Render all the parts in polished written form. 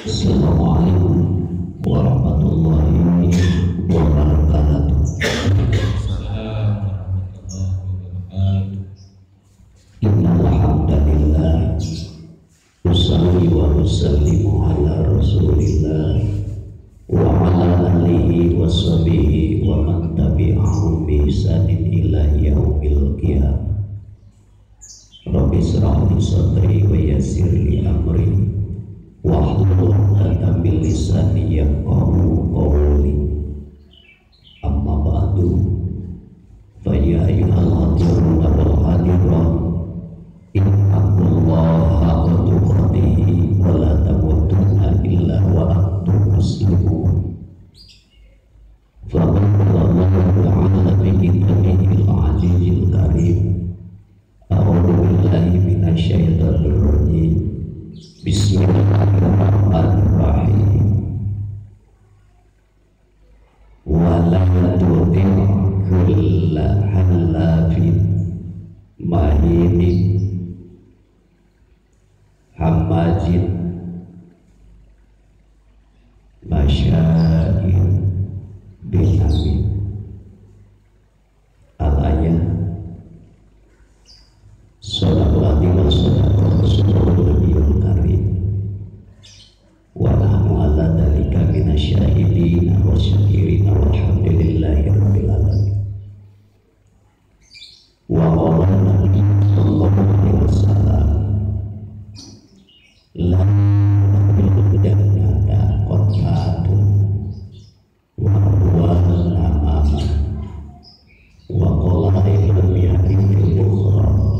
Assalamualaikum warahmatullahi wabarakatuh. Innal hamdalillah usalli wa nusallimu ala Rasulillah wa ala alihi wa sahbihi wa man tabi'ahum bi ihsanin ila yaumil qiyamah. Rabbi shrah li sadri wa yassir li amri wahlul 'uqdatam min lisani yafqahu qawli. Amma ba'du, fa ya ayyuhal hadirun wal hadirat, ittaqullaha haqqa tuqatih wa la tamutunna illa wa antum muslimun. Fa qala Allahu ta'ala fi kitabihil 'azizil karim, a'udzu billahi minasyaitonir rajim. Bismillahirrahmanirrahim. Wa la tuti' kulla halafin mahinin hamazin masya'in binamin. Al-ayat. Sallallahu alaihi wasallam Rasulul Karim. Wa nahnu ala dzalika minasyahidin wa syakirin walhamdulillahi rabbil alamin. Wa qala Nabi sallallahu alaihi wasallam, la jannata qat'atun wa huwa namama. Wa qala ilmu hadithil ukhra,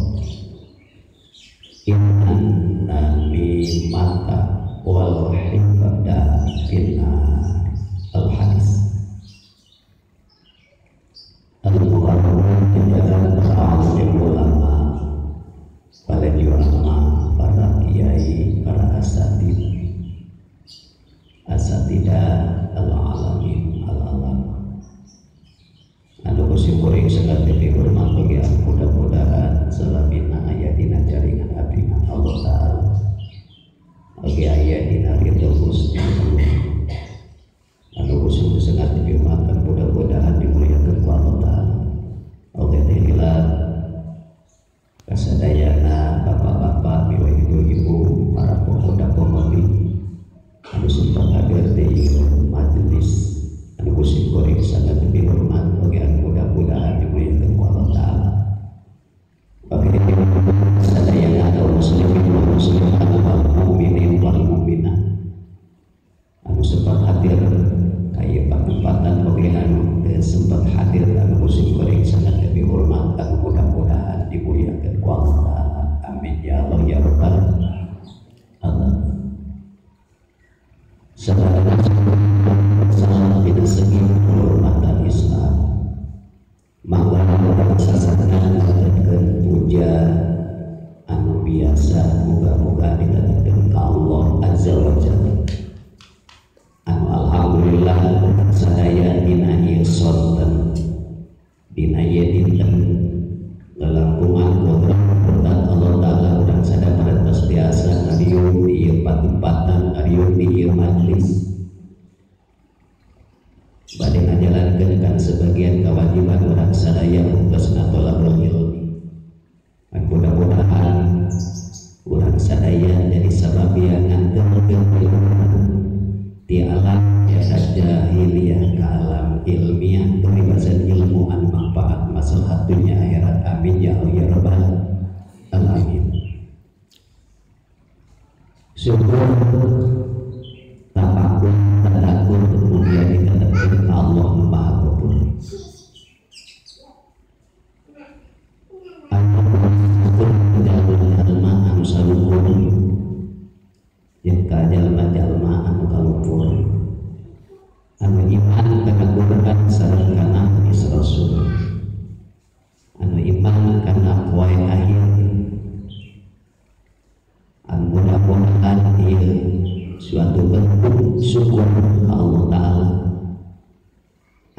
innan namimata wal hibda finnar. Al-hadis. Al-mukarramun jalan para alim ulama, para ulama, para kiai, para asatidah al-alamin al-alam. Anu kusyukuring sangat dihormat bagi mudah-mudahan salamina ayatina jaringan abdina Allah Ta'ala bagi ayatina ridho Gusti anu kusyukur sangat dihormatkan, mudah-mudahan dimuliakan ku Allah Ta'ala. Oke tadilah kasadayana bapak-bapak, ibu-ibu, para pemuda-pemudi anu sempat hadir di majelis anu kusyukuring sangat dihormat bagi mudah-mudahan dimuliakan ku Allah Ta'ala. Bagi kasadayana kaum muslimin wal muslimat wal mu'minin wal mu'minat anu sempat hadir kaya pakempatan bagi anu sempat hadir anu kusyukuring sangat dihormat anu mudah-mudahan dimuliakan ku Allah Ta'ala. Amin ya Allah ya rabbal alamin. Saudara salam tidak segi kehormatan Islam, maka sasana mendapatkan puja anu biasa moga-moga didapatkan ke Allah Azza wa Jalla. Anu alhamdulillah sadaya dina ieu sonten dina ieu dinten lelangkungan kodrat berkat Allah Ta'ala urang sadaya biasa ngadieu di ieu patempatan, ngadieu di ieu majlis bade ngajalankeun kan sebagian kewajiban urang sadaya tugasna thalabul ilmi. Mudah-mudahan urang sadaya jadi sababian nganteukeun ilmu ti alam jahiliyah ka alam ilmiah, kebebasan ilmu anu manfaat maslahat dunia akhirat. Amin ya Allah ya rabbal alamin. Syukur tafakkur tadabbur kemudian ditadabburkan Allah Maha Ghaffur. Jalma anu saluhur yang ka jalma-jalma anu kalupur anu iman kana Quran sareng kana hadis Rasul, anu iman kana poe akhir, anu mudah-mudahan ieu suatu bentuk syukur ke Allah Ta'ala.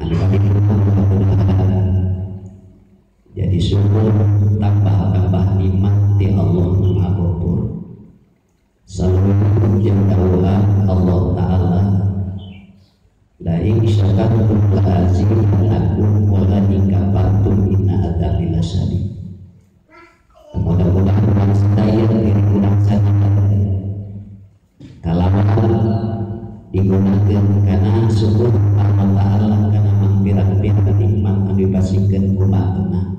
Anu kami mudah-mudahan jadi syukur tambah nikmat di Allah Maha Ghaffur. jeung dawuhan Allah Ta'ala la in syakartum la azidannakum wa la in kafartum inna adzabi lasyadid. Mudah-mudahan urang sadaya diri urang sadaya kalawan digunakeun kana syukur Allah Ta'ala kana mangpira-pira nikmat anu dibasikeun ku makna.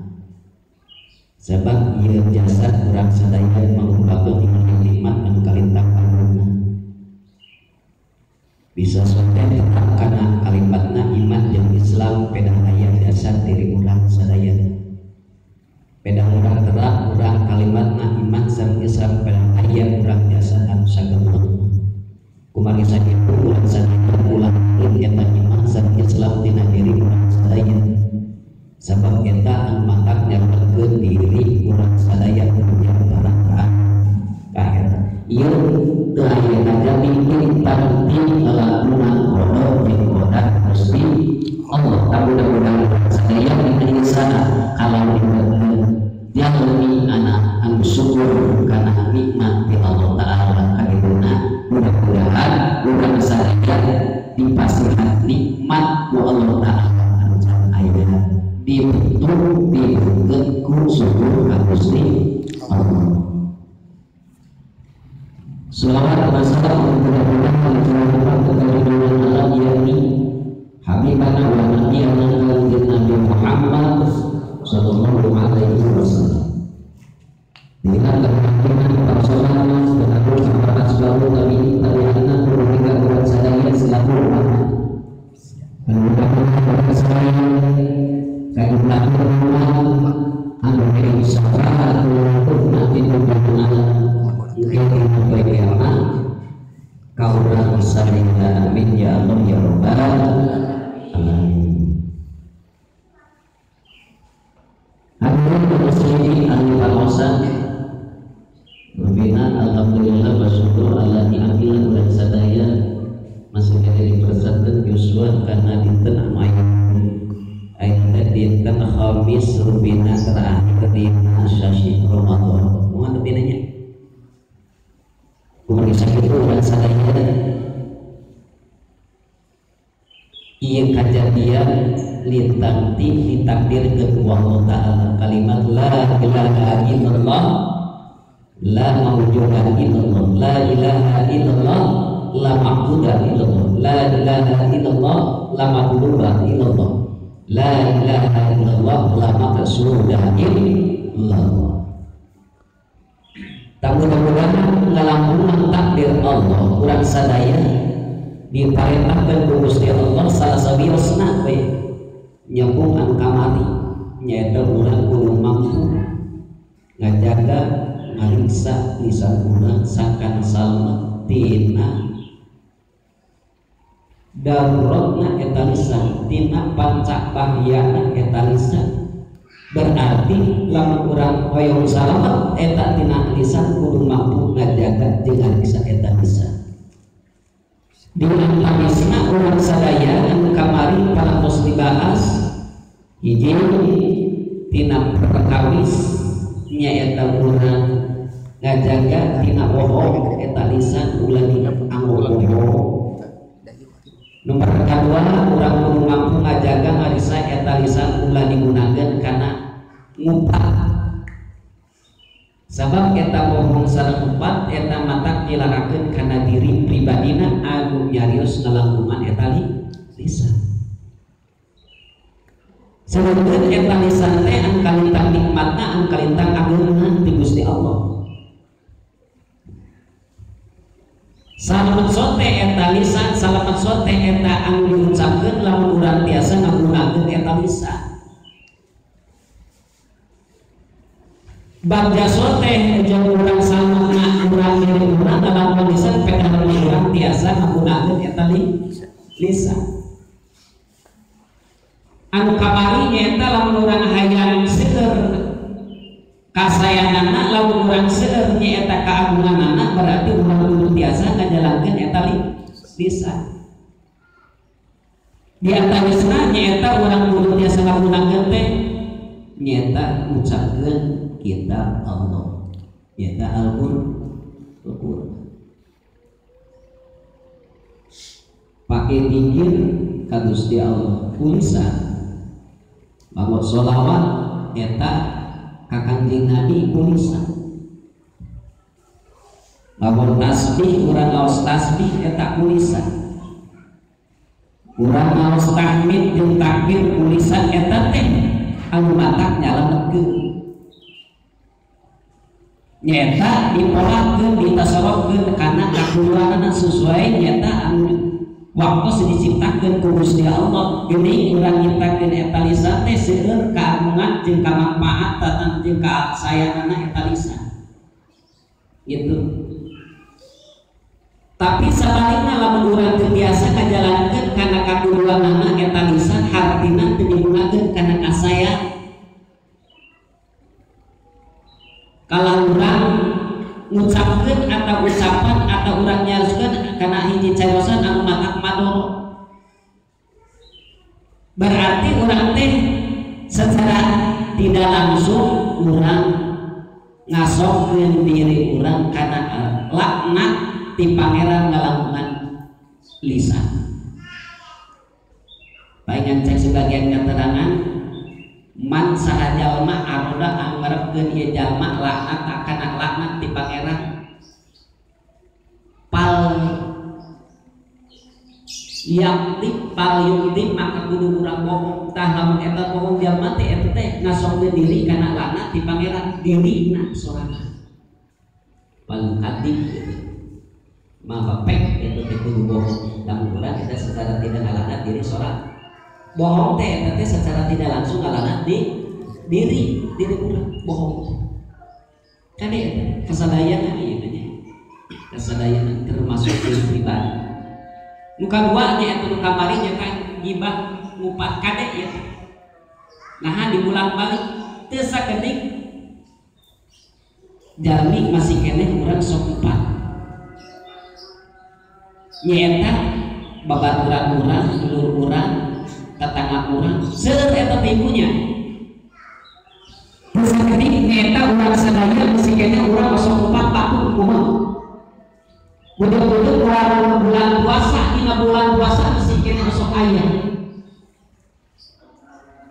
Sebab ieu jasad urang sadaya mangrupakeun nikmat anu kalintang amunna. Bisa sote tetap kana kalimatna iman jeung Islam pedang aya jasad diri urang sadaya. Pedang urang terak urang kalimatna iman sareng Islam pedang aya urang jasad anu sagemeuna. Kumari sakitu urang sadaya ulang eta iman sareng Islam dina diri urang sadaya. Sabab eta anu matak nyamperkeun diri urang sadaya menuju neraka kahera. Ieu teu aya kajami penting ngalakunan qada jeung qadar Gusti Allah. Mudah-mudahan sadaya dina sana kalau diberikan jalmi anak anu syukur kana nikmat ti Allah Ta'ala kadina. Mudah-mudahan urang sadaya dipasihan nikmat ku Allah Ta'ala anu can aya dibentuk diberikan ku syukur ka Gusti Allah. Selawat wassalam mudah-mudahan tercurah kepada Allah yakni Habibana wa nabiyana kanjeng Nabi Muhammad sallallahu alaihi wasallam. Dengan kehakiman persoalan sebagai sahabat sebagai Nabi terlihatna keluarga orang sadaya selaku umat. Mudah-mudahan kesalahan kayu belakang rumah anu dari usaha untuk nanti berguna mungkin bagaimana kau orang saling amin ya Allah ya Rabbal alamin. Hadirin muslimin ahli pamosan membina alhamdulillah bersyukur Allah ni'amil dan sadaya masih jadi persatuan Yusuf karena dinten amai ayat dinten khamis rubina terakhir dina syahid Ramadan. Mohon dinanya kumari sakitu urang sadaya ieu kajadian lintang ti ditakdirkeun ku Allah Ta'ala kalimat la ilaha illallah la mawjuda illallah la ilaha illallah la ma'buda illallah la ilaha illallah la ma'buda illallah la ilaha illallah la maqsuda illallah. Mudah-mudahan ngalamun takdir Allah urang sadaya diparentahkeun ku Gusti Allah salah sabiosna we nyambung anu kamari nyaeta urang kudu mampu ngajaga ngariksa lisan urang sakan salmet tina daruratna eta lisan tina panca bahyana eta lisan. Berarti lamun urang hoyong salamet eta tina lisan kudu mampu ngajaga jeung ngariksa eta lisan. Dina tamisna urang sadaya anu kamari parantos dibahas hiji tina perkawis nyaeta urang ngajaga tina bohong eta lisan ulah dianggo bohong. Nomor kedua urang kudu mampu ngajaga ngariksa eta lisan ulah digunakeun kana ngupat. Sabab eta bohong sareng ngupat eta matak dilarakeun kana diri pribadina anu nyarios ngalangkungan eta lisan. Sabenerna eta lisan teh anu kalintang nikmatna anu kalintang agungna ti Gusti Allah. Salamet sote eta lisan, salamet sote eta anu diucapkeun lamun urang tiasa ngagunakeun eta lisan. Bagja sote jeung urang salametna urang diri urang dalam lisan pedang urang tiasa ngagunakeun eta lisan. Anu kamari nyaeta lamun urang hayang seueur kasayanganna lamun urang seueur nyaeta kaagunganna berarti urang kudu tiasa ngajalankeun eta lisan. Di antawisna nyaeta urang kudu tiasa ngagunakeun teh nyaeta ngucapkeun kitab Allah nyaeta Al-Qur'an. pakai dikir ka Gusti Allah kulisa bangun sholawat eta ka Kanjeng Nabi kulisa bangun tasbih urang ngaos tasbih eta kulisa urang ngaos tahmid jeung takbir kulisa eta teh anu matak nyalametkeun nyata dipolakkeun ditasawufkeun kana kakuranana sesuai nyata anu waktu diciptakeun ku Gusti Allah geuning urang nyiptakeun eta lisan teh seueur kaagungan jeung kamanfaatan jeung kaasayanana eta lisan gitu. Tapi sabalikna lamun urang teu biasa kajalankeun kana kakuranana eta lisan hartina teu digunakeun kana kasayang. Kalau orang ngucapkeun atau ucapan atau orang nyaroskeun kana hiji carosan anu matak madoro berarti orang teh secara tidak langsung orang ngasokkeun diri orang kana laknat ti pangeran ngalangkungan lisan. Paingan cek sebagian keterangan man saha jalma aroda anu ngarepkeun ieu jalma laknat kana laknat ti pangeran pal yukti maka kudu urang bohong tah lamun eta bohong jalma teh eta teh ngasongkeun diri kana laknat ti pangeran dirina sorangan pal kadib maka pek eta teh kudu bohong lamun urang eta secara tidak ngalaknat diri sorangan bohong teh eta teh secara tidak langsung ngalaknat di diri urang bohong kade kesadayan ieu teh kesadayan termasuk pribadi nu kadua nya eta nu kamari nya kan gibah ngupat kade ieu teh nah di bulan balik teu sakedik jalmi masih keneh urang sok ngupat nya eta babaturan urang dulur urang tetangga urang seueur eta ibunya bisa kedik eta urang sadaya mesti kena urang masuk empat patuh kumaha budak-budak urang bulan puasa dina bulan puasa mesti kena masuk aya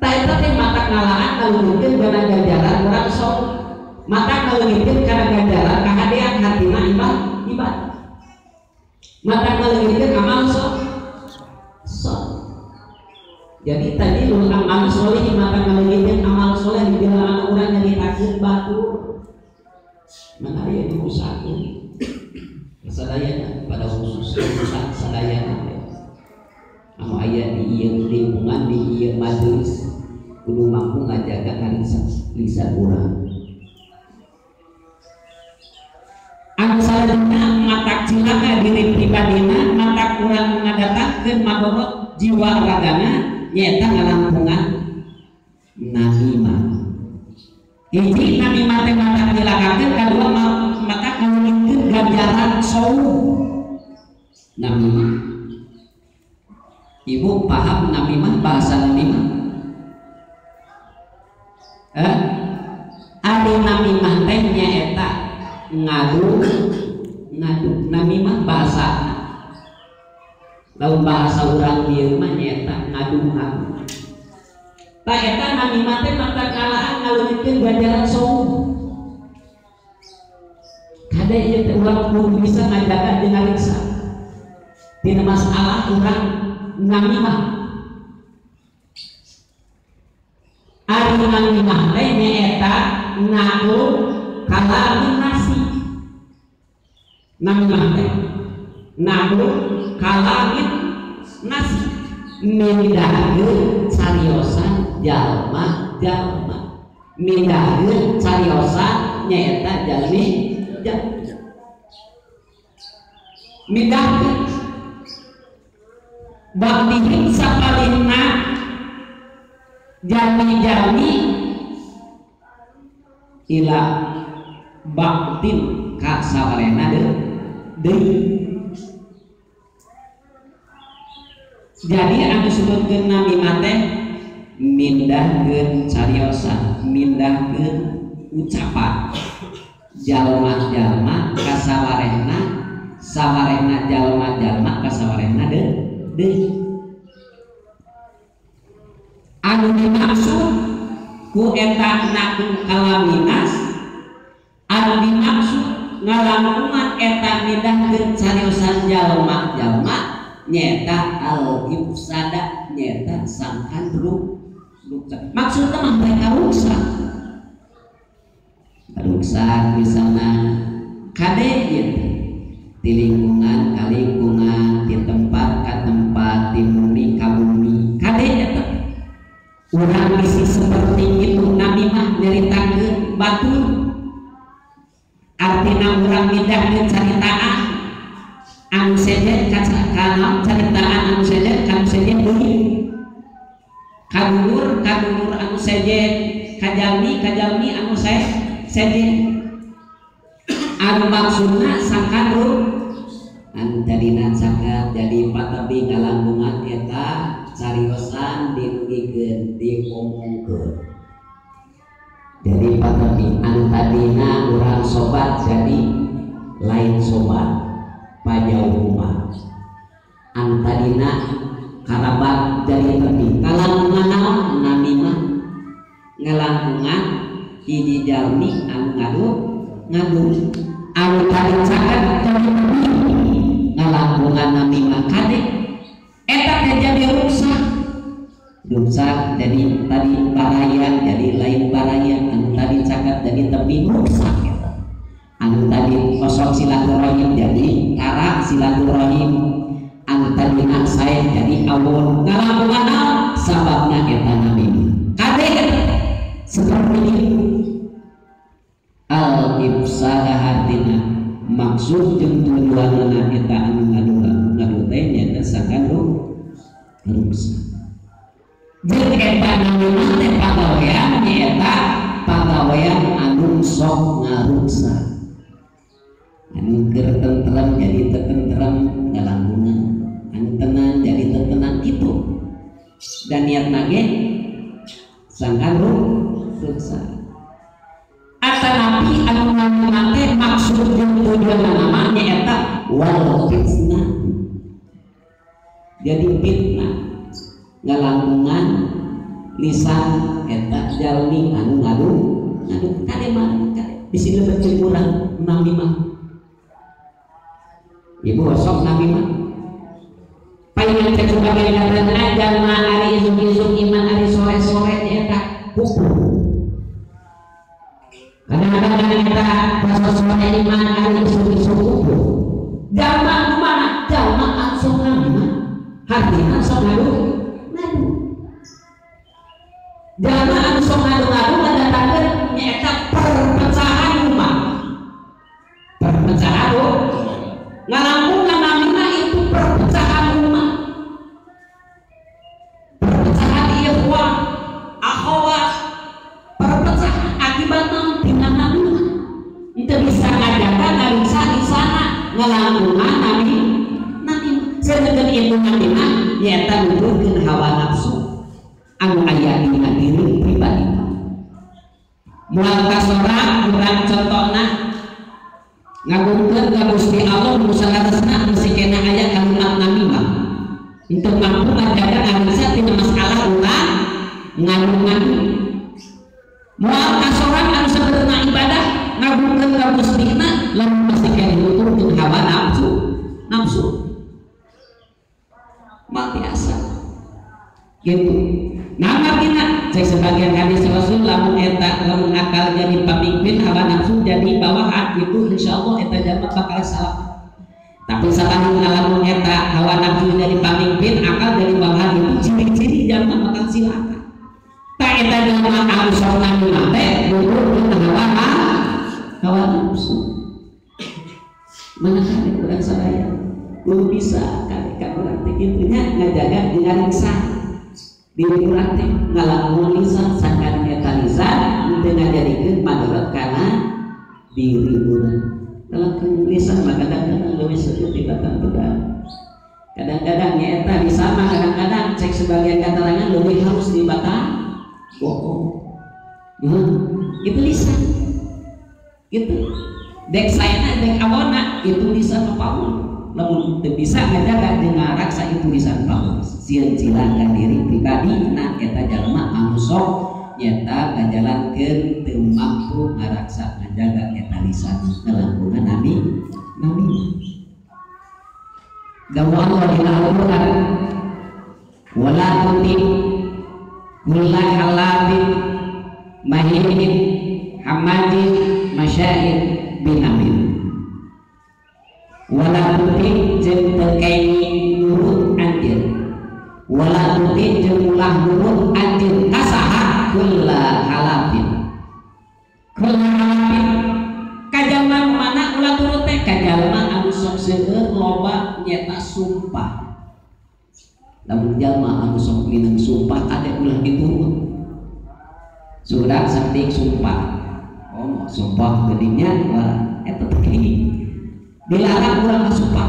ta eta teh matak ngalaan nalungkeun kana ganjaran urang sok matak nalungkeun kana ganjaran kahadean hatina ibadah matak nalungkeun amal sok jadi tadi lu amal soleh maka ngalengkeun amal soleh di jalan urang nyaritakeun batu mana aya nu usahakeun sadayana pada khusus usaha sadayana anu aya di ieu lingkungan di ieu majelis kudu mampu ngajaga lisan urang anu salehna matak cilaka diri pribadina matak urang ngadatangkeun madorot jiwa ragana nyata ngalampungan namimah hiji namimah teh matak dilakakeun kadua matak ngawulikeun ganjaran saum namimah ibu paham namimah bahasa namimah ari namimah teh nyaeta ngadu namimah bahasa lamun bahasa urang dieu mah nyaeta ngaduhan. Ta eta namimah teh matak kalaan ngaleungkeun ganjaran saum. Kada ieu teh urang kudu bisa ngajaga jeung ngariksa. Dina masalah urang namimah. Ari namimah teh nyaeta ngadu kalamin nasi. Namimah teh ngadu kalamin nasi mindahkeun cariosan jalma-jalma mindahkeun cariosan nyaeta jalmi mindahkeun baktihin sapalihna jalmi-jalmi ila baktin ka sawarena deui jadi anu sebutkeun namimah teh mindahkeun cariosan mindahkeun ucapan jalma-jalma ka sawarehna jalma-jalma ka sawarehna deui. Anu dimaksud ku eta naku kalaminas, anu dimaksud ngalangkungan eta midahkeun cariosan jalma-jalma nyata al-ifsada, nyata sangkan rusak. Maksudnya mah mereka rusak misalnya kade gitu di lingkungan ka lingkungan, di tempat ka tempat, di bumi ka bumi, kade eta urang isi seperti itu. Nabi mah nyaritakeun batur, artina urang midahkeun caritaan anu sejen kana caritaan anu sejen kanu sejen deui kadulur anu sejen kajalmi anu sejen anu maksudna sangkan anu tadina caket jadi patabi ngalangkungan eta cariosan dirugikeun diomongkeun. Jadi patabi anu tadina urang sobat jadi lain sobat pajauh rumah, anu tadina karabat dari tepi ngalangkungan naon namimah ngalangkungan hiji jalmi anu ngadu anu tadi caket ngalangkungan namimah kade eta teh jadi rusak jadi tadi barayan jadi lain barayan, anu tadi caket jadi tepi rusak. Anu tadi kosong silaturahim jadi karak silaturahim, anu tadi saya jadi awon ngalangkungan sababna eta nabi kade seperti itu. Al-ifsada artina maksud jeung tujuanna eta anu ngadu teh nyaeta sangkan rusak. Jeung eta namina teh pagawean nyaeta pagawean anu sok ngarusak. Anu keur tentrem jadi tentrem ngalangkungan, anu tenang jadi tenang gitu. Dan niat nage sangkan rusak. Atanapi anu namina teh maksud jeung tujuanna nama nyaeta wal fitnah. Jadi fitnah ngalangkungan lisan eta jalmi anu ngadu kade mah kade bisi lebet kurang nabi mah ibu sok nabi mah palingan teh sebagai ngaran jalma ari isuk-isuk iman ari sore-sore eta kupu kadang-kadang eta pas sore iman ari isuk-isuk kupu jalma mana jalma langsung nabi mah hartina sok ngadu jalma anu sok ngadu-ngadu ngadatangkeun nyaeta perpecahan umat. Perpecahan ngalangkungan namina itu perpecahan umat, perpecahan ikhwah akhwat, perpecahan akibat naon tina namina teu bisa ngajaga ngariksa di sana ngalangkungan nami sedegan itu namina nyaeta nuduhkeun hawa nafsu anu aya di diri pribadi. Moal kasorang urang contona ngagungkeun ka Gusti Allah nu salaresna bisi kena aya kalimat namimah untuk mampu ngajaga ngariksa tina masalah urang ngadu-ngadu. Moal kasorang anu sabenerna ibadah ngagungkeun ka Gustina lamun bisi kena nuturkeun hawa nafsu mal biasa gitu. Nah makina cek sebagian hadis Rasul lamun akal jadi pamimpin hawa nafsu jadi bawahan itu insyaallah eta jalma bakal salah. Tapi salah lamun eta hawa nafsu jadi pamimpin akal jadi bawahan itu ciri-ciri jalma bakal silaka. Ta eta jalma anu sok namina teh nurut hawa nafsu. Mana kali urang sadaya belum bisa kali ka urang teh kitu nya ngajaga ngariksa diri urang teh ngalangkungan lisan sangkan eta lisan teu ngajadikeun madarat kana diri urang. Ngalangkungan lisan mah kadang-kadang leuwih seueur tibatan pedang. Kadang-kadang nyaeta lisan mah kadang-kadang cek sebagian katerangan leuwih halus tibatan bohong. Itu lisan. Gitu. Dek sayana dek awona itu lisan papaun. lamun teu bisa ngajaga jeung ngaraksa itu lisan paus sieun cilaka diri pribadi na eta jalma anu sok nyata ngajalankeun teu mampu ngaraksa ngajaga eta lisan ngelangkungan nabi dawuh Allah dina Al-Qur'an wala tuti kulla halabin mahin hamadin masya'in binamin wala tuti jeung teu kengi nurut anjeun wala tuti jeung ulah nurut anjeun kasaha kulla halabin kajalma mana ulah nurut teh kajalma anu sok seueur loba nyata sumpah lamun jalma anu sok minang sumpah ade ulah diturut sudah sakti sumpah sumpah geudinya wala eta teh dilarang urang sumpah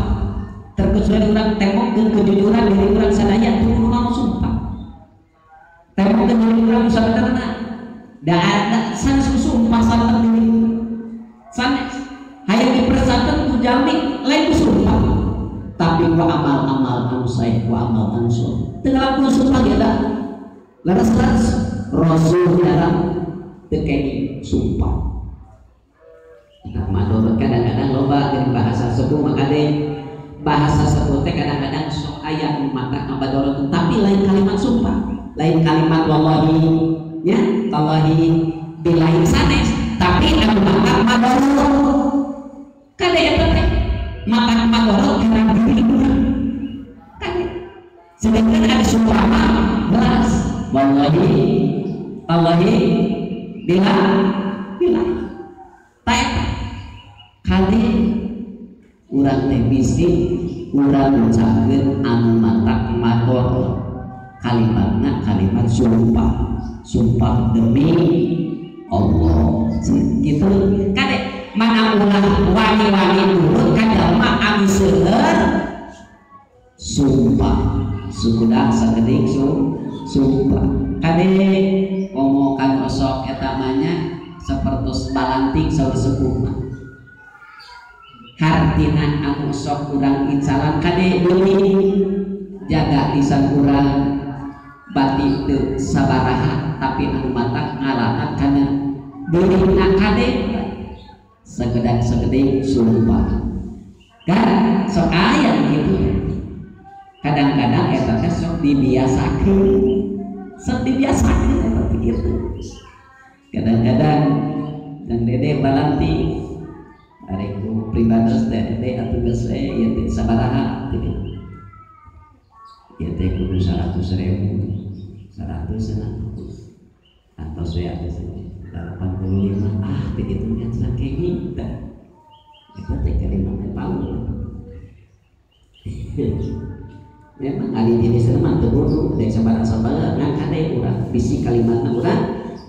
terkecuali urang tembokkeun kejujuran diri urang sadaya teu kudu mau sumpah tembokkeun diri urang sabenerna da ada sanes sumpah sabenerna diri sanes hayang dipersakeun ku jalmi lain ku sumpah tapi ku amal-amal anu sae ku amal anu saleh teu ngalakukeun sumpah ge da laras rasul jarang teu kengi sumpah. Nah, menurut kadang-kadang loba dari bahasa sepuh makanya bahasa sepuh teh kadang-kadang sok aya mata ngabadorot tapi lain kalimat sumpah lain kalimat wallahi ya wallahi bilahi sanes tapi anu mata madorot kade eta teh mata madorot karena diri urang kade sedangkan ada sumpah mah belas wallahi bilahi taeta kali urang teh bisi urang ngucapkeun anu matak mador kalimatna kalimat sumpah demi Allah gitu kade mana ulah wani-wani nurut ka jalma anu seueur sumpah sukudak sagedik sumpah kade ngomokan osok eta manya sapertos balanting saur sepuh mah hartina anu sok urang incalan kade deui jaga lisan urang batik teu sabaraha tapi anu matak ngalanat kana deurina kade sagedak-sagedik sumpah kan sok aya gitu kadang-kadang eta teh sok dibiasakeun eta kitu kadang-kadang dan dede balanti areku pribados teh teh atuh geus ieu teh sabaraha teh ieu teh kudu 100.000 100 atau saya ada 85 begitu kan saking kita itu teh kalimat paul memang ali jenis mah teu kudu dek sabaraha ngakade urang bisi kalimatna urang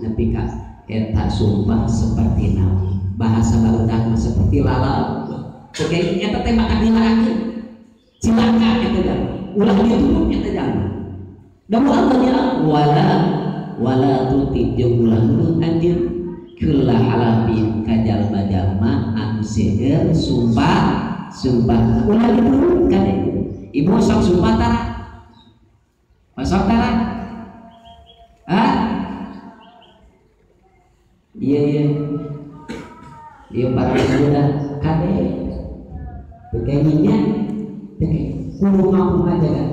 nepi ka eta sumpah seperti nabi bahasa barudak seperti lalal oke eta teh mata dilarakeun cilaka eta dah ulah diturut eta jalma damu Allah wala tuti jeung ulah nurut anjeun kulla halafin ka jalma-jalma anu seueur sumpah ulah diturut kade ibu sok sumpah tara masuk tara iya para sudah kade begininya kudu mampu ngajaga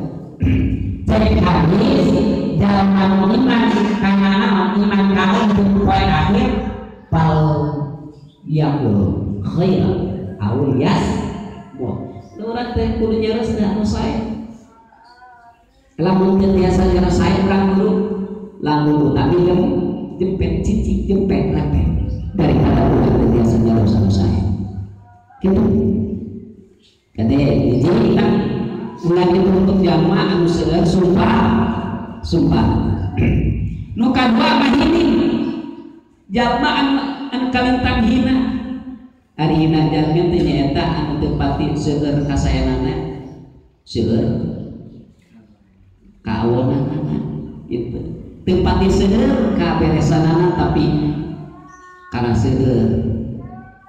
cek hadis jalan iman karena iman kamu untuk poin akhir pal yakul khair awliyas urang teh kudu nyeres da anu sae lamun teu biasa nyeres sae urang dulu lamun utawi jempet cicik jempet lepet daripada urang teu biasa nyeres anu sae kitu kade hiji kan ulah dituntut jalma anu seueur sumpah nu kadua mahini jalma anu kalintang hina ari hina jalma teh nyaeta anu teu pati seueur kasayanana seueur kaawonana gitu teu pati seueur kaberesanana tapi kana seueur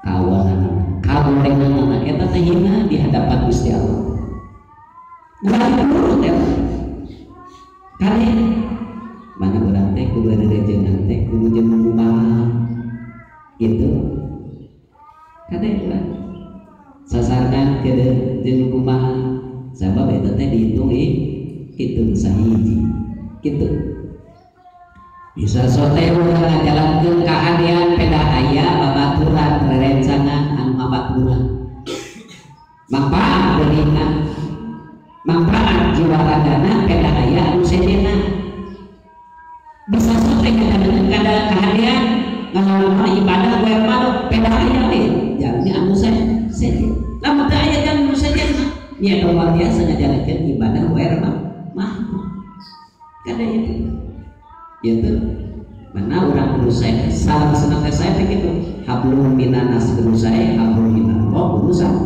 kaawonana kagorenganana eta teh hina di hadapan Gusti Allah urang turut ya kali mana urang teh kudu ada rejengan teh kudu jeung kumaha gitu kade urang sasarkan ke jeung kumaha sabab eta teh dihitung hitung sahiji gitu bisa sote urang ngajalankeun kahadean peda aya babaturan rerencangan anu babaturan manfaat deulina manfaat jiwa ragana peda aya anu sedena bisa sote ngajalankeun kada kahadean ngalamun ibadah goer mah peda aya we jalmi anu sede lamun teu aya jalmi anu sedena nya luar biasa ngajalankeun ibadah goer mah kada itu gitu mana orang guru saya salah senang saya begitu hablum minanas guru saya hablum minallah guru saya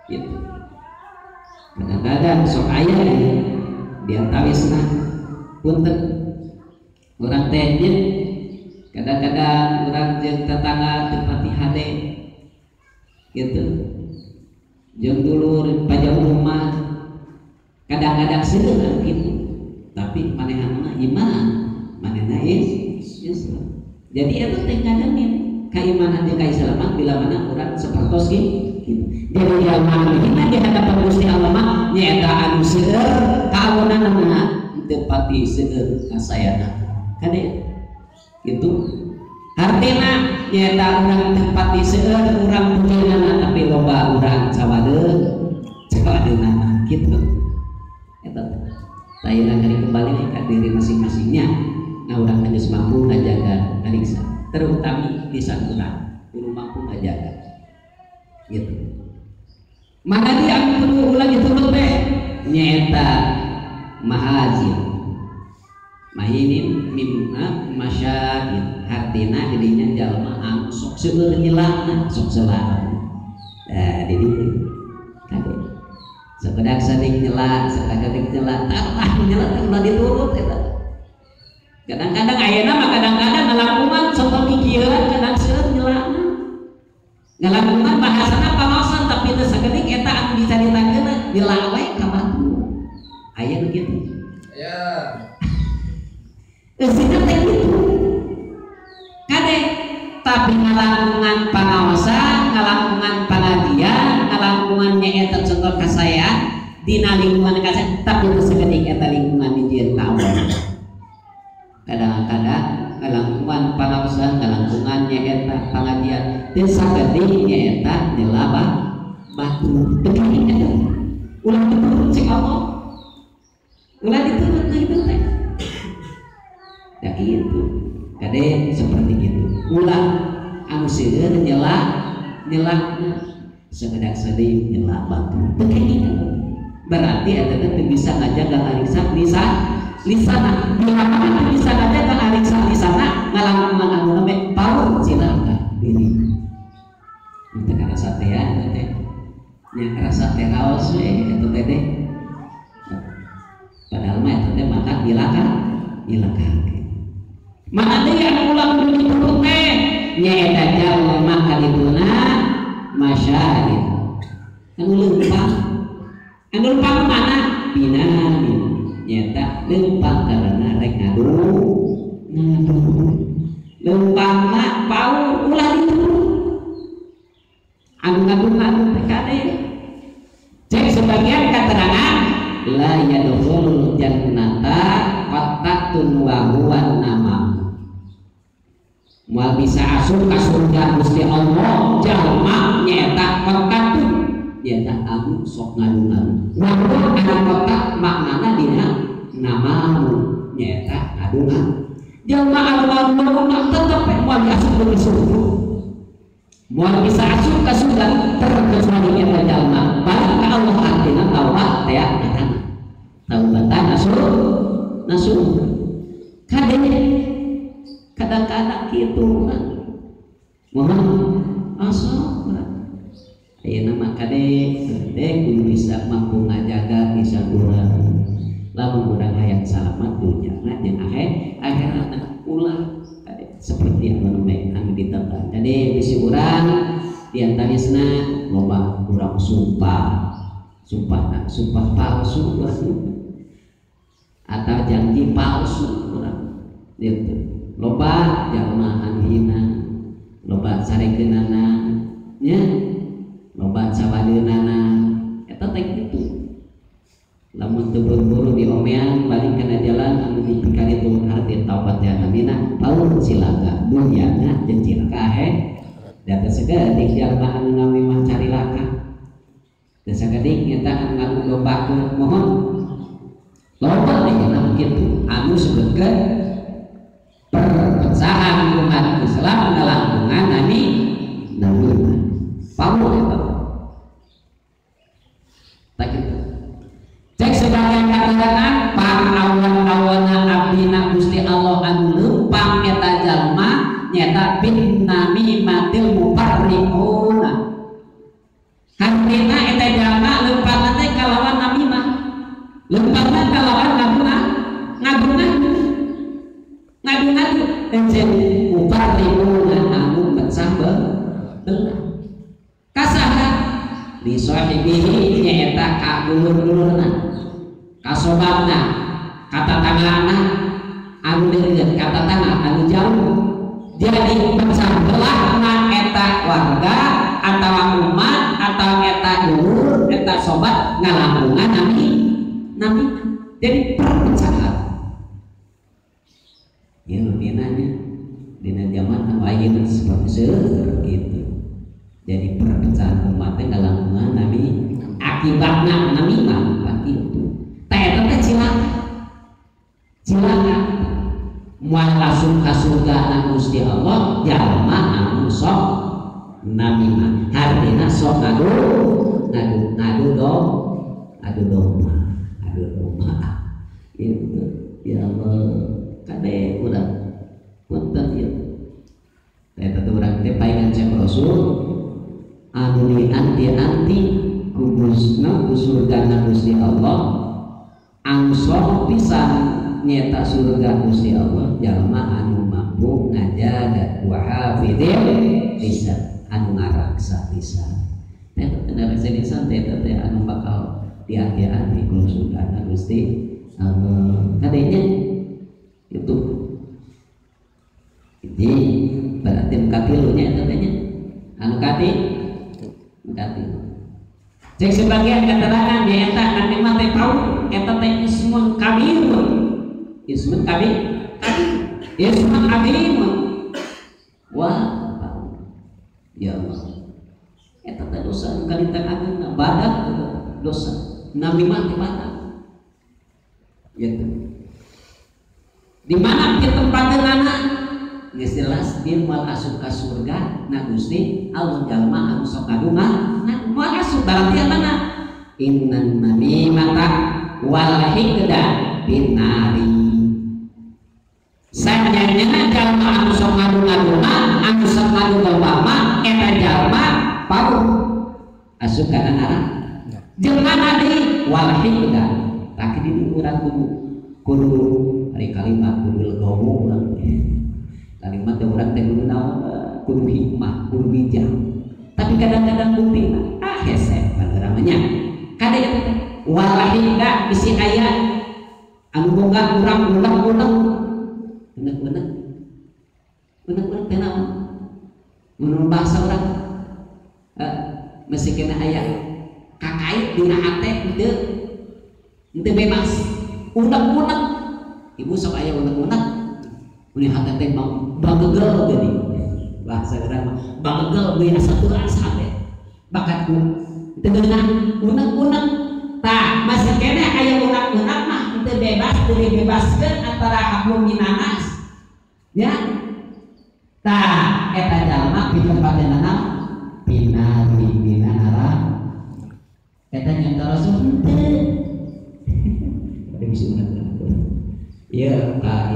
gitu kadang-kadang sok ayah diantawisna punten orang teh kadang-kadang orang jeung tetangga tepati hade gitu jeung dulur pajang rumah kadang-kadang seueur gitu tapi manehanna iman manehna Islam jadi itu teh ngademin keimanan jeung kaislaman bila mana urang sapertos gitu jadi iman dina di hadapan Gusti Allah mah nyaeta anu seueur kaawunanna teu pati seueur kasayana kade gitu artina nyaeta urang teu pati seueur urang pujeunana tapi loba urang cawadeunana gitu eta layanan kali kembali ke diri masing-masingnya. Nah orang harus mampu ngajaga kariksa, terutama di kurang, kudu mampu ngajaga. Gitu. Mana dia aku perlu ulang itu teh nyata mahajir, mahinin mimna masyahid, artina dirinya jalma anu sok seueur nyelana, sok selamat. Nah, jadi kade sekedak sadik nyela, sekedak nyela, tarah nyela ulah diturut eta. Kadang-kadang ayeuna mah kadang-kadang ngalangkungan sok pikiran kadang seueur nyelana. Ngalangkungan bahasana pamosan tapi teu sakedik eta anu dicaritakeun nyela we ka batu. Aya nu kitu. Aya. Sehingga teh kitu. Kade tapi ngalangkungan pangaosan, ngalangkungan pangajian, ngalangkungan nyaeta contoh kasayaan dina lingkungan kasayaan tapi teu sakedik eta lingkungan dijieun ka Allah. Kadang-kadang ngalangkungan pangaosan, ngalangkungan nyaeta pangajian teu sakedik nyaeta nyelaba batu. Begini eta. Ulah diturut cek Allah. Ulah diturut kitu teh. Ya kitu. Kade seperti itu. Ulah anu seueur nyelakna sekedak sedih nyelak batu. Begini berarti eta teh bisa ngajaga ariksa lisana. Bila mana bisa ngajaga ariksa lisana ngalangkungan anu lembe paur cilaka diri. Teu karasa teh ya teh. Nya karasa teh raos we eta teh deh. Padahal mah eta teh maka ilaka. Mana teh yang ulang kudu diturut teh nyaeta jalma kadituna masyahid. Anu leumpang mana? Binamin. Nyaeta leumpang karena rek ngadu. Leumpangna paur ulah diturut. Anu ngadu teh kade. Cek sebagian keterangan la yadkhulul jannata qattatun wa huwa nama. Moal bisa asup ka surga Gusti Allah jalma nyaeta qattatun nyaeta anu sok ngadu-ngadu. Walaupun anu qattat maknana dina namamu nyaeta ngadu-ngadu. Jalma anu ngadu tetep moal asup ka surga. Moal bisa asup ka surga terkecuali nyaeta jalma balik ka Allah artina taubat teh eta. Taubatan nasuh kadang-kadang gitu mohon asal ayeuna mah kade kudu bisa mampu ngajaga bisa urang lamun urang hayang salamat dunya jeung akhirat ulah seperti anu ditentang kade bisi urang diantawisna loba urang sumpah sumpah palsu atau janji palsu kurang gitu. Loba jalma hina, loba sarekeunana nya, loba sawadeunana eta teh kitu. Lamun teu buru-buru diomean balik kana jalan anu dipikari tu hati taubat ya namina paul silaga dunyana jeung cilaka data segadik jalma anu nami mah cari laka dan segadik nyata anu ngagombakeun mohon loba aya kitu anu sebutkeun perpecahan umat Islam dalam hubungan nami paul eta tak kitu. Cek sebagian katakan para awan-awana abdina Gusti Allah anu leumpang eta jalma nyata bin namimatil mufarriquna. Hartina eta jalma leumpangna teh kalawan namimah. Leumpangna kalawan ngagunah enjen mufarriquna anu pecah belah. Kasaha li sahibihi nyaeta ka ulur-ulurna kasobabna kata tanganna anu deukeut kata tangan anu jauh jadi pecah belah na eta warga atawa umat atawa eta ulur eta sobat ngalamungan nami jadi perpecahan ya rutinanya dina zaman anu ayeuna seperti seueur gitu. Jadi perpecahan umat teh ngalamungan nami akibatna nami mah kitu. Teh eta teh cilaka. Moal asup ka surga Gusti Allah jalma anu sok nami mah. Hartina sok ngadu domba. Itu ya Allah kade urang punten ieu. Teh eta urang teh paingan cek Rasul anu anti kubusna surga Gusti Allah anu sok pisan nyata surga Gusti Allah jalma anu mampu ngajaga wa hafidil lisan anu ngaraksa lisan teh ngaraksa lisan teh anu bakal diakhir di surga Gusti Allah kadenya itu jadi berarti katilunya katanya anu kati cek sebagian keterangan ya eta nanti mate paul eta teh ismun kabir wah ya Allah eta teh dosa kali tangan badak dosa nabi mati badak gitu di mana kita tempatna geus jelas dia moal asup ka surga na Gusti Allah jalma anu sok ngadungan moal asup berarti apa innan namimata wal hikda binari sayannya jalma anu sok ngadungan anu sok ngadungan eta jalma pau asup ka neraka jelma nadi wal hikda tak di urang kudu hari kalimat kudu legowo urang kalimat yang orang teh kudu hikmah, kudu bijak. Tapi kadang-kadang bukti hese namanya. Kadang walahi enggak bisi aya anu boga urang ulang-ulang. Bener-bener teh naon? Menurut bahasa orang mesti kena aya kakait dina hate teu bebas. Unek-unek. Ibu sok aya unek-unek. Uni hati teh bagegel jadi bahasa urang mah bagegel we asa teu asa teh bakatku teu geunah unek-unek tah masih kene aya unek-unek mah teu bebas teu dibebaskeun antara hablum minanas ya tah eta jalma di tempatna naon pinari minara eta nyata Rasul teu ada bisa unek-unek ieu ka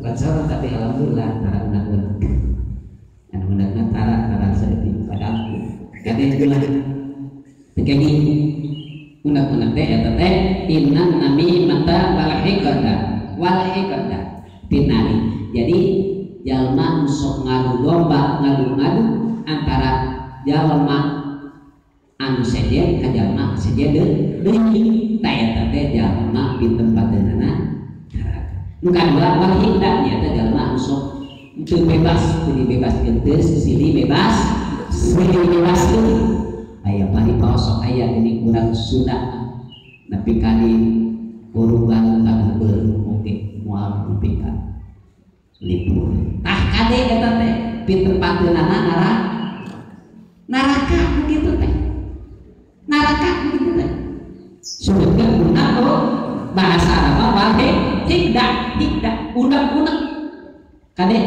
Banser tapi alhamdulillah tara unak-unak anu unakna tara saeutik padahal kade geula tekeni unak-unak teh eta teh innan nami mata wal hikada pinari jadi jalma sok ngadu domba ngadu antara jalma anu sejen ka jalma sejen deui ta eta teh jalma di tempateunana neraka. Nu kadua wal hikda nya teh jalma sok teu bebas teu dibebaskeun teu sisili bebas sisili bebaskeun aya paripaosok aya geuning urang Sunda nepi kali kurungan tangbeul oge moal nepikan libur tah kade eta teh pi tempateunana neraka begitu teh neraka begitu teh surga guna bahasa Arab wal hikda unek kade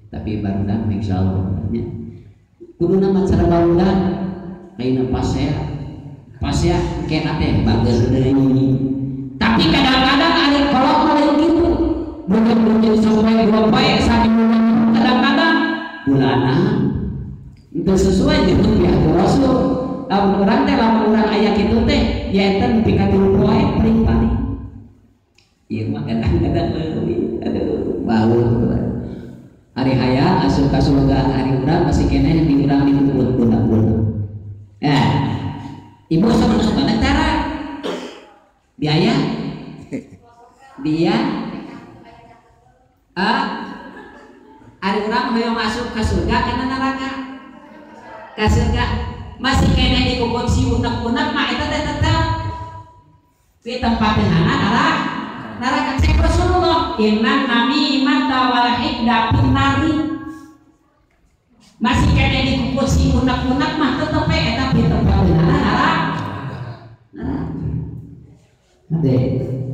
tapi barudak insyaallah nya kuduna mah cara barudak kaina pasea kena teh bageus deui tapi kadang-kadang ada kolot lain gitu mungkin sampai 2 poe sadina kadang-kadang bulanan itu sesuai dengan pihak Rasul. Orang teh lamun urang aya kitu teh ya eta nepi ka 3 poe paling-paling. Ieu mah kadang-kadang leuwih aduh bau. Hari hayang asup ka surgaan hari urang masih keneh di urang di budak-budak. Ya. Ibu sama cara biaya dia ari urang hoyong masuk ka surga kana neraka ka surga masih kena dikukut si unek-unek mah eta teh tetep di tempateunana neraka cek Rasulullah innan nami mata wal hikda pinnari masih kena dikukut si unek-unek mah tetep eta di tempateunana neraka ade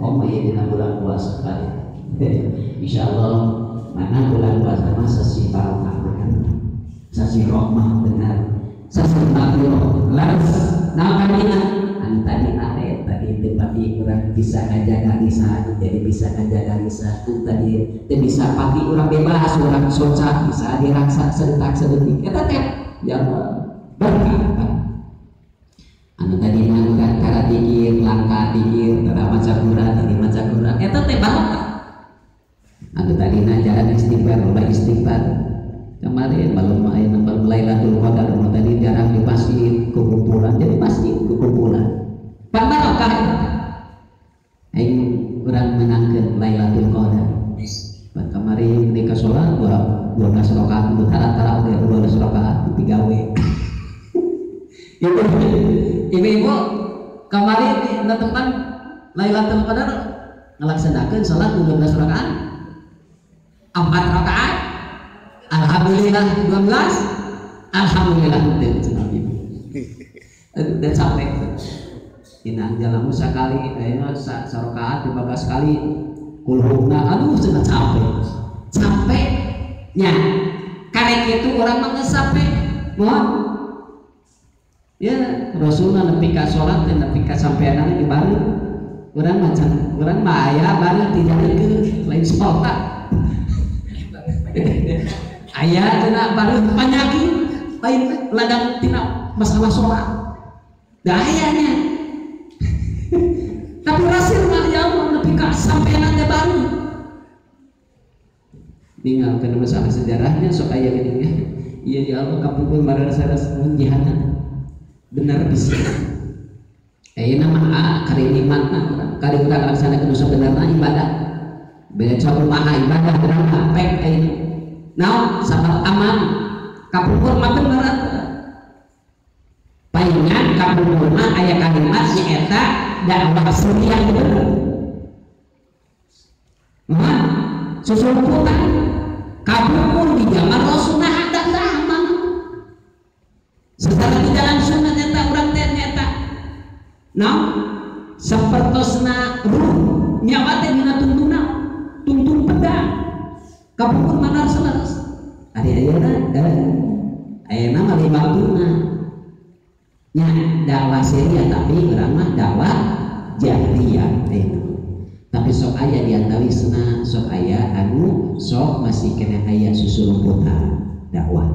om ieu dina bulan puasa kali insyaallah mana bulan puasa mah sasi barokah sasi rahmah benar sasi makhluk laras nah kadina antadina tadi tepati urang bisa ngajaga lisan jadi bisa ngajaga lisan tadi teu bisa pati urang bebas urang soca bisa diraksa sedetak-sedetik eta teh ya berkah anu tadi mangga kara dikir langkah dikir kada maca Quran ini maca Quran eta teh barokah anu tadina jalan istighfar loba istighfar kemarin malam aya nambah Lailatul Qadar tadi jarang di masjid kumpulan jadi masjid kumpulan pan barokah aing urang menangkeun Lailatul Qadar pan kemarin ketika salat 12 rakaat tara-tara oge 12 rakaat digawe ibu kemarin netepan Lailatul Qadar ngalaksanakeun salat 12 rakaat 4 rakaat alhamdulillah 12 alhamdulillah udah capek inang jalan sekali kayaknya sarakaat 15 kali kulhuna aduh sudah capek nya karek itu orang mengesapnya mohon ya Rasulullah nepi ka salat dan nepi ka sampeanana di baru urang macam urang mah aya baru tidak dikeun lain salat aya cenah baru penyakit lain ladang tina masalah salat da ayanya tapi rasul mah ya Allah nepi ka sampeanana baru tinggalkan masalah sejarahnya sok aya gini iya ya Allah kapungkur marana saras jihadna benar bisa ayeuna mah kari nikmatna kari urang laksanakeun sebenarnya ibadah beca umaha ibadah urang pek ayeuna naon sabab aman kapungkur mah bener palingan kapungkur mah aya kalimat nyaeta dakwah suriah bener mah susumputan kapungkur di zaman Rasulullah ada aman secara di jalan sunnah nyata urang teh nyata nah sapertosna ruh nyawa teh dina tuntun pedang kapungkur manar selaras ari ayeuna mah libatuna nya dakwah syariah tapi urang mah dakwah jahriyah ayeuna tapi sok aya di antawisna sok aya anu sok masih kena aya susulumputan dakwah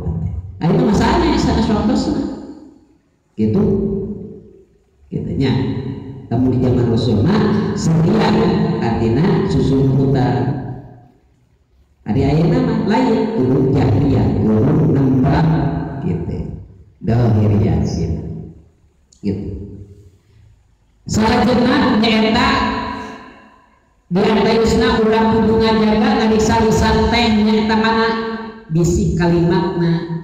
ayeuna masalahnya sana sapertosna gitu nya kamu di zaman Rasulullah syariah artinya susulumputan hari ayeuna mah lain kudu jahriyah kudu nembak gitu lahiriah gitu. Selanjutnya nyaeta diantarisna urang kudu ngajaga ngalisa-lisan teh nyaeta mana bisi kalimatna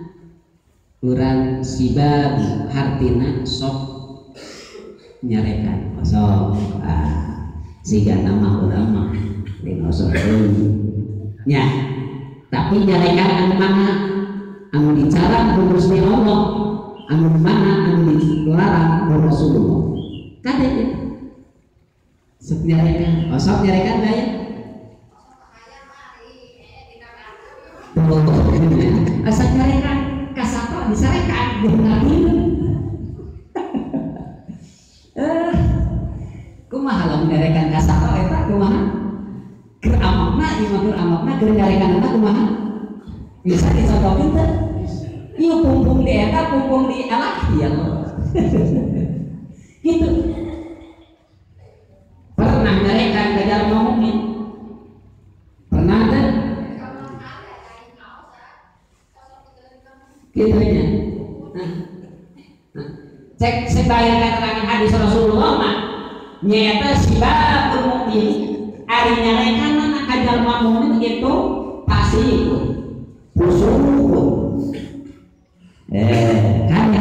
urang sibab hartina sok nyarekan sok siga nama urang mah dinosok nya tapi nyarekan anu mana anu dicarang ku Gusti Allah anu mana anu dilarang ku Rasulullah kade ya sok nyarekan sok nyarekan gaya asal nyarekan kasato disarekan benar kumaha lamun nyarekan kasato eta kumaha keur amakna ieu keur amakna keur nyarekan eta kumaha bisa dicontohin teh ieu pungpung di eta pungpung di alak ya gitu pernah nyarekan ka jalma mukmin pernah teh gitu nya cek sebayang keterangan hadis Rasulullah mah nyata sibabul mukmin ari nyarekan mana ka jalma mukmin itu pasti busuk kan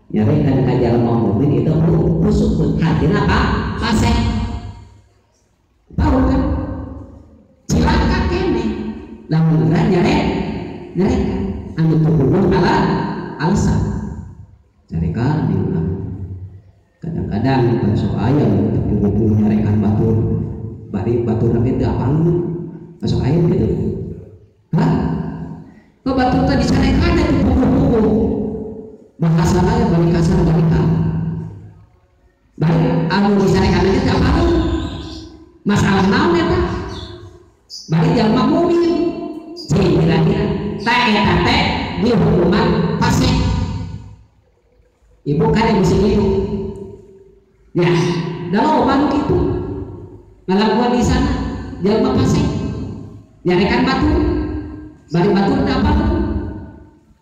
nyarekan ka jalma mukmin itu busuk hatina apa pasek tahu kan cilaka kene lamun nyarekan anu tubuh ala alasan nyarekan diulang kadang-kadang masuk ayam buru-buru nyarekan batur bari batur nanti tidak apal masuk ayam gitu hah kok batur tadi disarekan itu pukul-pukul bahasa aja balik kasar balikan bari anu disarekan aja tidak apal masalah naon eta bari jalma mukmin kira-kira tak eta teh di hukuman pasek ibu kan yang bisa gitu ya dalam obat gitu ngelakuan di sana jalma pasek nyarekan batu bari batu tak apa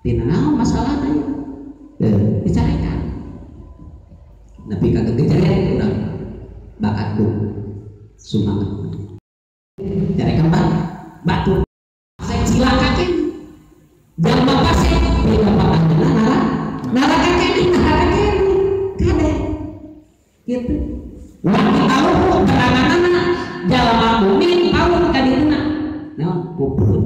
tina naon masalahnya dicarekan tapi kagak gejaya udah bakatku sumangat nyarekan batu pasek silakakin jalma pasek bila bakatnya narakakin kade gitu waktu tahu terangan jalma mukmin tahu kadina nah kubur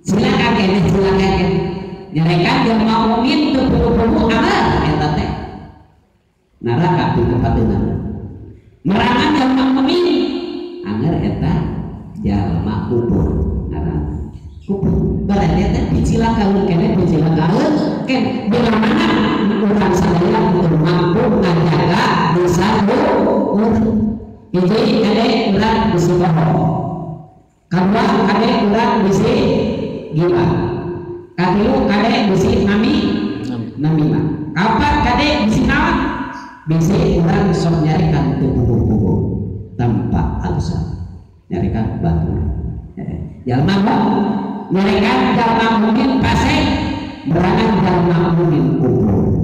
silakan kene nyarekan jalma mukmin teu perlu amal eta teh neraka di tempatna merangan jalma mukmin anger eta jalma kubur neraka kubur berarti eta dicilakaeun kene dicilakaeun ken bila mana urang sadaya mampu ngajaga dosa urang hiji kade urang bisi bohong kadua kade urang bisi gibah katilu kade bisi namimah kapat kade bisi naon bisi urang sok nyarekan teu puguh-puguh tanpa alasan nyarekan batu jalma nyarekan jalma mungkin pasek merangan jalma mungkin kubur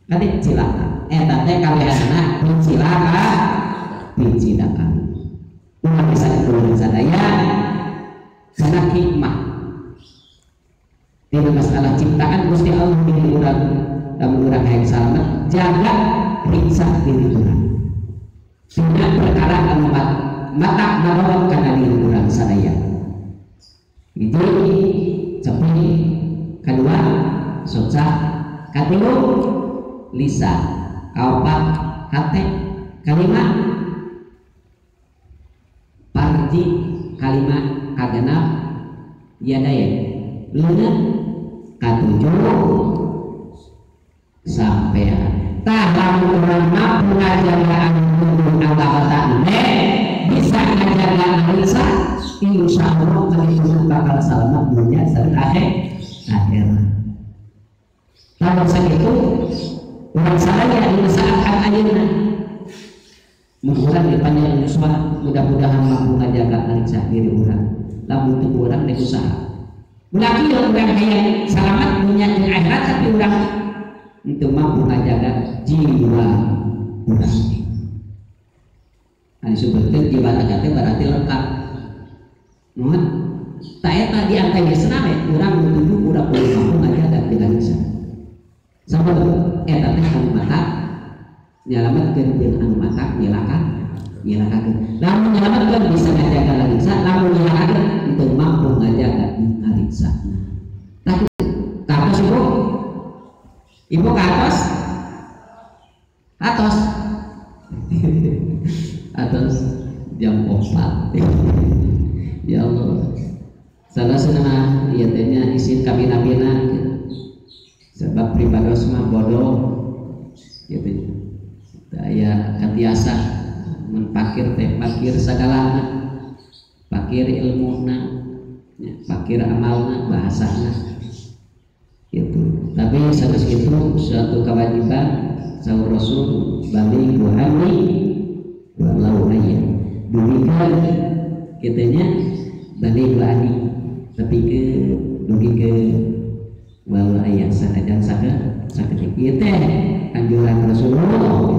kade cilaka eta teh kalianna dicilakan ulah bisa ditulis sadaya sana hikmah dina masalah ciptaan Gusti Allah diri urang lamun urang hayang salamet jaga riksa diri urang dina perkara anu mata nabawan kana diri urang sadaya itu seperti kedua soca katilu lisan kaopat hate kalimat parji kalimat kagenap yadaya leungeun katujuh sampean tah lamun urang mampu ngajaga anu Allah Ta'ala bisa ngajaga lisan insyaallah kalian bakal selamat dunia dan akhirat. Namun sakitu urang sadaya dina saat ayeuna mudah di panjang mudah-mudahan mampu ngajaga lisan diri urang lamun teu urang teh usaha Ulah kieu urang hayang selamat dunia jeung akhirat tapi urang teu mampu ngajaga jiwa urang. Anu disebutkeun jiwa raga teh berarti lengkap. Nuhun. Ta eta di antawisna we urang nuju urang kudu mampu ngajaga dengan bisa. Sabab eta teh anu mata nyalametkeun jeung anu mata nyilakakeun. Lamun nyalametkeun bisa ngajaga lariksa, lamun nyilakakeun teu mampu ngajaga lariksa. Tapi katos ibu katos atos jam 4 ya Allah salah senang ieu teh nya isin kabina-bina sebab pribados mah bodoh gitu aya katiasa mun pakir teh pakir sagalana pakir ilmuna pakir amalna bahasana gitu. Tapi sanes itu suatu kewajiban sahur Rasul bali buhani walau ayat demikian kitanya bali buhani tapi ke dugi ke walau ayat sanajan sakit ieu teh anjuran Rasulullah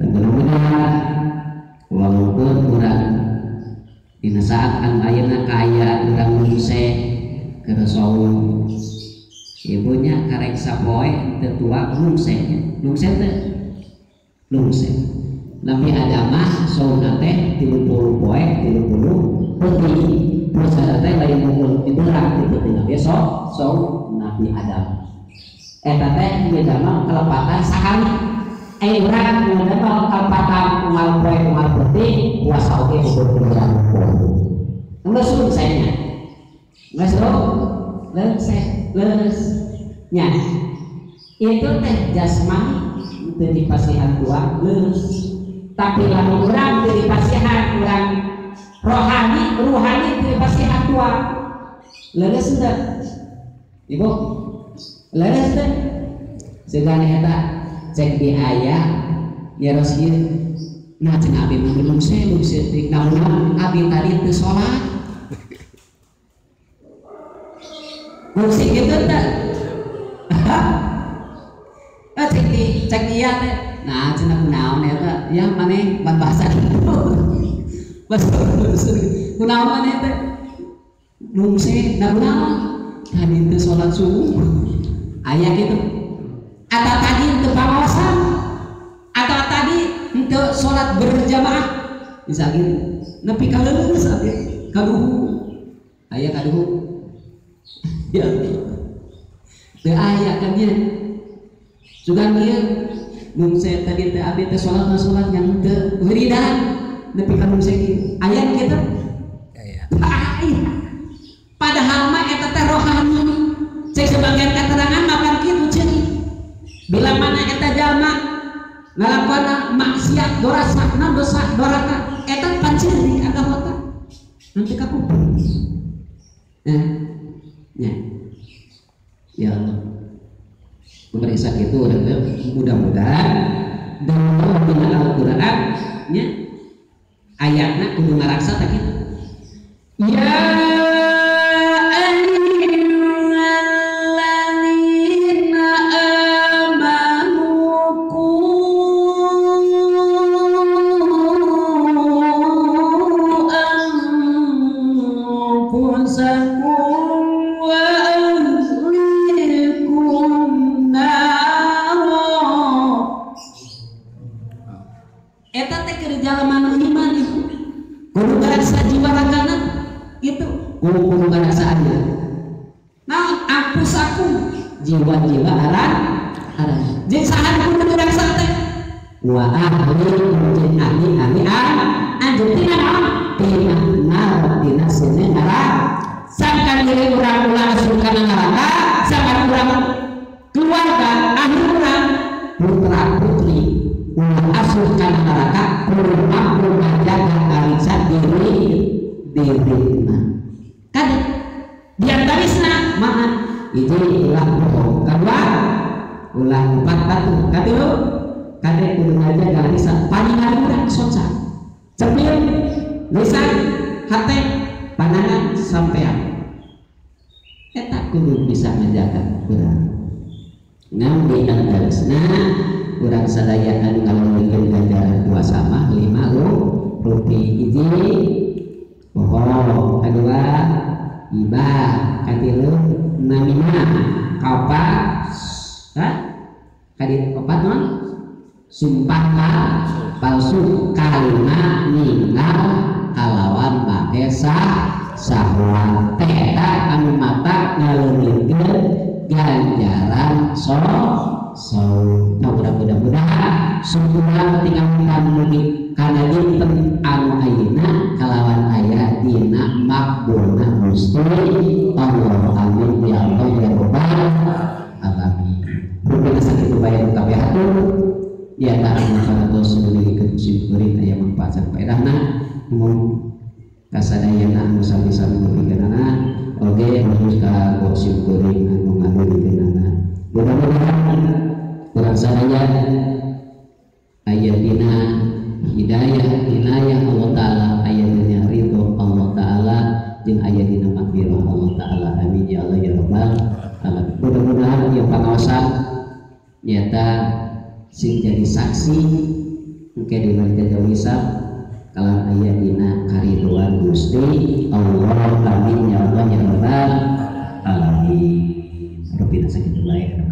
benar-benar walaupun urang dina saat anu ayeuna kaayaan urang muse ke Rasul ibunya karek sapoe tetua lungse Nabi Adam mah sauna teh 30 poe 30 peti terus ada teh lain mukul diberang gitu tina besok saum Nabi Adam eta teh beda mah kelepatan sakali urang ngadepel kelepatan umal poe umal peti puasa oge ukur berang geus lungsenya geus nya itu teh jasmani teu dipasihan tua tapi lamun urang teu dipasihan urang ruhani teu dipasihan tua leres teh ibu leres teh segana eta cek di aya nyeros ieu nah cenah abi mah lungse teh namun abi tadi teu salat musik itu tak cek iya teh nah cenah kunaon eta ya maneh ban bahasa kunaon maneh teh lungse da kunaon tadi teu salat subuh aya kitu atau tadi teu pawasan atau tadi teu salat berjamaah bisa gitu nepi ka leuleus abi kaduhu aya kaduhu ya teu aya kan nya sugan ieu lungse tadi teh abi teh salat yang teu wiridan nepi ka lungse kieu aya kitu aya padahal mah eta teh rohani cek sebagian keterangan makan kitu ceui bila mana eta jalma ngalakonan maksiat dosa doraka eta panciri agama teh nanti ka kubur ya Allah pemeriksa itu mudah-mudahan dengan Al-Quran nya ayatnya kudu ngaraksa tak gitu ya ayyuhalladzina amanu qu anfusakum eta teh keur jalma iman itu kudu ngarasa jiwa ragana itu kudu ngarasa aja nah anfusakum jiwa-jiwa aran jeung saha kudu ngarasa teh wa ahli anjeun tina naon tina nar tina sene neraka sangkan diri urang ulah asup kana neraka sangkan urang keluarga ahli urang putra putri asuh kana neraka kudu mampu ngajaga kariksa dirina kada diantarisna mana itu ulah bohong kedua ulah empat batu katilu kade kudu ngajaga kariksa paling urang sonsa cepil lisan hate pandangan sampean kudu bisa menjaga urang ngambil antaresna urang sadaya anu ngalungikeun ganjaran puasa mah 5 rupiah hiji bohong kedua ibah katilu namina kaopat kadit opat non sumpah palsu kalima ninggal kalawan make sahuan teh anu mata ngaleungkeun ganjaran so mudah-mudahan sumurang tinggal mugi kana dinten anu ayeuna kalawan aya dina makbulna Gusti Allah amin ya Allah ya rabbal alamin. Rupina sakitu bae kabeh atur di antara masyarakat sendiri kesimpulan aya manfaat sareng faedahna mun kasadayana anu sami-sami nubiganana oge harus ka gosip kuring anu nganubiganana. Mudah-mudahan urang sadaya aya dina hidayah Allah taala aya dina ridho Allah taala jeung aya dina makfirah Allah taala amin ya Allah ya rabbal alamin. Mudah-mudahan ieu pangaosan nyata sing jadi saksi engke dina jajal hisab kalan aya dina kariduan Gusti Allah amin ya Allah ya rabbal alamin. Rupina sakitu bae.